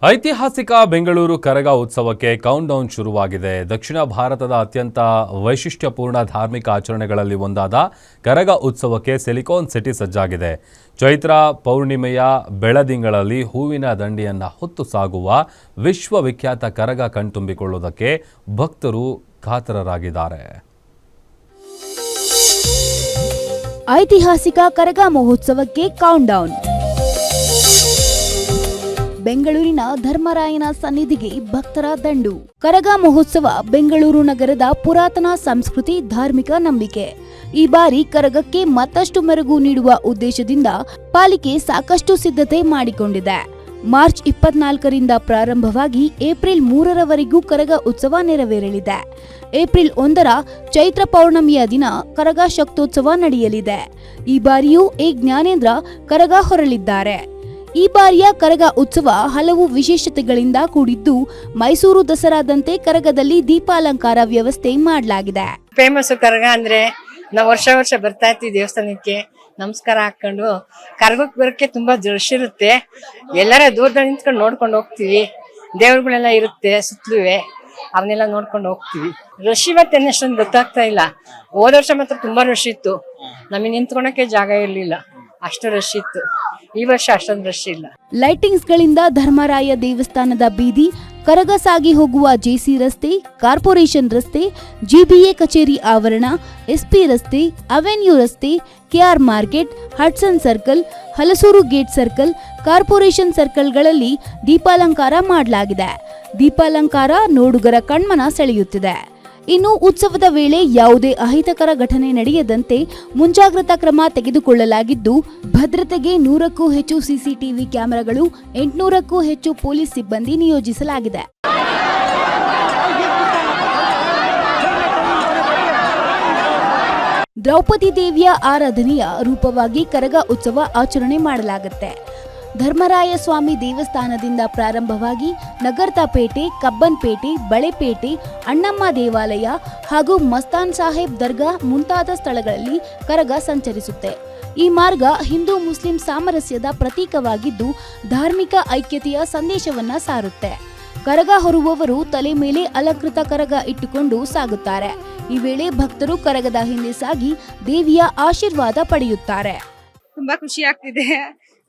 ಐತಿಹಾಸಿಕ ಬೆಂಗಳೂರು ಕರಗ ಉತ್ಸವಕ್ಕೆ ಕೌಂಟ್ಡೌನ್ ಶುರುವಾಗಿದೆ. ದಕ್ಷಿಣ ಭಾರತದ ಅತ್ಯಂತ ವೈಶಿಷ್ಟ್ಯಪೂರ್ಣ ಧಾರ್ಮಿಕ ಆಚರಣೆಗಳಲ್ಲಿ ಒಂದಾದ ಕರಗ ಉತ್ಸವಕ್ಕೆ ಸಿಲಿಕಾನ್ ಸಿಟಿ ಸಜ್ಜಾಗಿದೆ. ಚೈತ್ರ ಪೌರ್ಣಿಮೆಯ ಬೆಳದಿಂಗಳಲ್ಲಿ ಹೂವಿನ ದಂಡಿಯನ್ನು ಹೊತ್ತು ಸಾಗುವ ವಿಶ್ವವಿಖ್ಯಾತ ಕರಗ ಕಣ್ತುಂಬಿಕೊಳ್ಳುವುದಕ್ಕೆ ಭಕ್ತರು ಕಾತರರಾಗಿದ್ದಾರೆ. ಐತಿಹಾಸಿಕ ಕರಗ ಮಹೋತ್ಸವಕ್ಕೆ ಕೌಂಟ್ಡೌನ್. ಬೆಂಗಳೂರಿನ ಧರ್ಮರಾಯನ ಸನ್ನಿಧಿಗೆ ಭಕ್ತರ ದಂಡು. ಕರಗ ಮಹೋತ್ಸವ ಬೆಂಗಳೂರು ನಗರದ ಪುರಾತನ ಸಂಸ್ಕೃತಿ, ಧಾರ್ಮಿಕ ನಂಬಿಕೆ. ಈ ಬಾರಿ ಕರಗಕ್ಕೆ ಮತ್ತಷ್ಟು ಮೆರುಗು ನೀಡುವ ಉದ್ದೇಶದಿಂದ ಪಾಲಿಕೆ ಸಾಕಷ್ಟು ಸಿದ್ಧತೆ ಮಾಡಿಕೊಂಡಿದೆ. ಮಾರ್ಚ್ 24ರಿಂದ ಪ್ರಾರಂಭವಾಗಿ ಏಪ್ರಿಲ್ 3ರವರೆಗೂ ಕರಗ ಉತ್ಸವ ನೆರವೇರಲಿದೆ. ಏಪ್ರಿಲ್ 1ರ ಚೈತ್ರ ಪೌರ್ಣಮಿಯ ದಿನ ಕರಗ ಶಕ್ತೋತ್ಸವ ನಡೆಯಲಿದೆ. ಈ ಬಾರಿಯೂ ಎ ಜ್ಞಾನೇಂದ್ರ ಕರಗ ಹೊರಲಿದ್ದಾರೆ. ಈ ಬಾರಿಯ ಕರಗ ಉತ್ಸವ ಹಲವು ವಿಶೇಷತೆಗಳಿಂದ ಕೂಡಿದ್ದು, ಮೈಸೂರು ದಸರಾದಂತೆ ಕರಗದಲ್ಲಿ ದೀಪಾಲಂಕಾರ ವ್ಯವಸ್ಥೆ ಮಾಡಲಾಗಿದೆ. ಫೇಮಸ್ ಕರಗ ಅಂದ್ರೆ ನಾವು ವರ್ಷ ಬರ್ತಾ ಇರ್ತೀವಿ ದೇವಸ್ಥಾನಕ್ಕೆ, ನಮಸ್ಕಾರ ಹಾಕೊಂಡು ಕರಗಕ್ಕೆ ಬರೋಕ್ಕೆ ತುಂಬಾ ರಶ್ ಇರುತ್ತೆ. ಎಲ್ಲರ ದೂರದಲ್ಲಿ ನಿಂತ್ಕೊಂಡು ನೋಡ್ಕೊಂಡು ಹೋಗ್ತೀವಿ. ದೇವ್ರುಗಳೆಲ್ಲ ಇರುತ್ತೆ ಸುತ್ತಲುವೆ, ಅವನ್ನೆಲ್ಲ ನೋಡ್ಕೊಂಡು ಹೋಗ್ತೀವಿ. ರಶ್ ಇವತ್ತೇನು ಅಷ್ಟೊಂದು ಗೊತ್ತಾಗ್ತಾ ಇಲ್ಲ. ಹೋದ ವರ್ಷ ಮಾತ್ರ ತುಂಬಾ ರಶ್ ಇತ್ತು, ನಮಗೆ ನಿಂತ್ಕೊಳಕ್ಕೆ ಜಾಗ ಇರ್ಲಿಲ್ಲ, ಅಷ್ಟು ರಶ್ ಇತ್ತು. ಈ ವರ್ಷ ಅಷ್ಟೊಂದು ರಶ್ ಇಲ್ಲ. ಲೈಟಿಂಗ್ಸ್ ಗಳಿಂದ ಧರ್ಮರಾಯ ದೇವಸ್ಥಾನದ ಬೀದಿ, ಕರಗ ಸಾಗಿ ಹೋಗುವ ಜೆಸಿ ರಸ್ತೆ, ಕಾರ್ಪೊರೇಷನ್ ರಸ್ತೆ, ಜಿಬಿಎ ಕಚೇರಿ ಆವರಣ, ಎಸ್ಪಿ ರಸ್ತೆ, ಅವೆನ್ಯೂ ರಸ್ತೆ, KR market, Hudson circle, Halasuru gate circle, corporation ಸರ್ಕಲ್ಗಳಲ್ಲಿ ದೀಪಾಲಂಕಾರ ಮಾಡಲಾಗಿದೆ. ದೀಪಾಲಂಕಾರ ನೋಡುಗರ ಕಣ್ಮನ ಸೆಳೆಯುತ್ತಿದೆ. ಇನ್ನು ಉತ್ಸವದ ವೇಳೆ ಯಾವುದೇ ಅಹಿತಕರ ಘಟನೆ ನಡೆಯದಂತೆ ಮುಂಜಾಗ್ರತಾ ಕ್ರಮ ತೆಗೆದುಕೊಳ್ಳಲಾಗಿದ್ದು, ಭದ್ರತೆಗೆ 100ಕ್ಕೂ ಹೆಚ್ಚು ಸಿಸಿಟಿವಿ ಕ್ಯಾಮೆರಾಗಳು, 800ಕ್ಕೂ ಹೆಚ್ಚು ಪೊಲೀಸ್ ಸಿಬ್ಬಂದಿ ನಿಯೋಜಿಸಲಾಗಿದೆ. ದ್ರೌಪದಿ ದೇವಿಯ ಆರಾಧನೆಯ ರೂಪವಾಗಿ ಕರಗ ಉತ್ಸವ ಆಚರಣೆ ಮಾಡಲಾಗುತ್ತೆ. ಧರ್ಮರಾಯ ಸ್ವಾಮಿ ದೇವಸ್ಥಾನದಿಂದ ಪ್ರಾರಂಭವಾಗಿ ನಗರ್ತಾಪೇಟೆ, ಕಬ್ಬನ್ಪೇಟೆ, ಬಳೆಪೇಟೆ, ಅಣ್ಣಮ್ಮ ದೇವಾಲಯ ಹಾಗೂ ಮಸ್ತಾನ್ ಸಾಹೇಬ್ ದರ್ಗಾ ಮುಂತಾದ ಸ್ಥಳಗಳಲ್ಲಿ ಕರಗ ಸಂಚರಿಸುತ್ತೆ. ಈ ಮಾರ್ಗ ಹಿಂದೂ ಮುಸ್ಲಿಂ ಸಾಮರಸ್ಯದ ಪ್ರತೀಕವಾಗಿದ್ದು, ಧಾರ್ಮಿಕ ಐಕ್ಯತೆಯ ಸಂದೇಶವನ್ನ ಸಾರುತ್ತೆ. ಕರಗ ಹೊರುವವರು ತಲೆ ಮೇಲೆ ಅಲಂಕೃತ ಕರಗ ಇಟ್ಟುಕೊಂಡು ಸಾಗುತ್ತಾರೆ. ಈ ವೇಳೆ ಭಕ್ತರು ಕರಗದ ಹಿಂದೆ ಸಾಗಿ ದೇವಿಯ ಆಶೀರ್ವಾದ ಪಡೆಯುತ್ತಾರೆ. ತುಂಬಾ ಖುಷಿ ಆಗ್ತಿದೆ.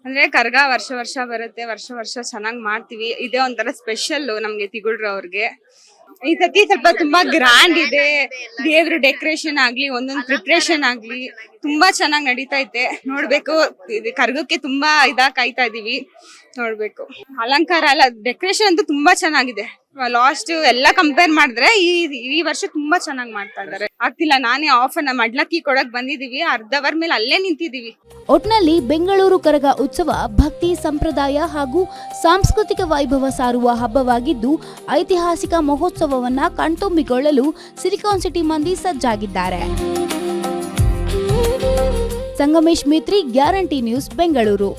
ಅಂದ್ರೆ ಕರಗ ವರ್ಷ ಬರುತ್ತೆ, ವರ್ಷ ಚೆನ್ನಾಗಿ ಮಾಡ್ತೀವಿ. ಇದೇ ಒಂಥರ ಸ್ಪೆಷಲ್ ನಮ್ಗೆ ತಿಗುಳ್ರವ್ರಿಗೆ. ಈ ಸತಿ ಸ್ವಲ್ಪ ತುಂಬಾ ಗ್ರ್ಯಾಂಡ್ ಇದೆ. ದೇವ್ರ ಡೆಕೋರೇಷನ್ ಆಗ್ಲಿ, ಒಂದೊಂದು ಪ್ರಿಪ್ರೇಷನ್ ಆಗ್ಲಿ ತುಂಬಾ ಚೆನ್ನಾಗಿ ನಡೀತಾ ಐತೆ. ನೋಡ್ಬೇಕು, ಕರಗಕ್ಕೆ ತುಂಬಾ ಕಾಯ್ತಾ ಇದೀವಿ. ನೋಡ್ಬೇಕು, ಅಲಂಕಾರ ಎಲ್ಲ ಡೆಕೋರೇಷನ್ ಅಂತೂ ತುಂಬಾ ಚೆನ್ನಾಗಿದೆ. ಲಾಸ್ಟ್ ಎಲ್ಲ ಕಂಪೇರ್ ಮಾಡಿದ್ರೆ ಈ ವರ್ಷ ತುಂಬಾ ಚೆನ್ನಾಗಿ ಮಾಡ್ತಾ ಇದ್ದಾರೆ. ಆಗ್ತಿಲ್ಲ, ನಾನೇ ಆಫ್ ಮಡ್ಲಕ್ಕಿ ಕೊಡಕ್ ಬಂದಿದೀವಿ, ಅರ್ಧ ಅವರ್ ಮೇಲೆ ಅಲ್ಲೇ ನಿಂತಿದೀವಿ. ಒಟ್ನಲ್ಲಿ ಬೆಂಗಳೂರು ಕರಗ ಉತ್ಸವ ಭಕ್ತಿ, ಸಂಪ್ರದಾಯ ಹಾಗೂ ಸಾಂಸ್ಕೃತಿಕ ವೈಭವ ಸಾರುವ ಹಬ್ಬವಾಗಿದ್ದು, ಐತಿಹಾಸಿಕ ಮಹೋತ್ಸವವನ್ನ ಕಣ್ತುಂಬಿಕೊಳ್ಳಲು ಸಿಲಿಕಾನ್ ಸಿಟಿ ಮಂದಿ ಸಜ್ಜಾಗಿದ್ದಾರೆ. Sangamesh Metri, guarantee news, Bengaluru.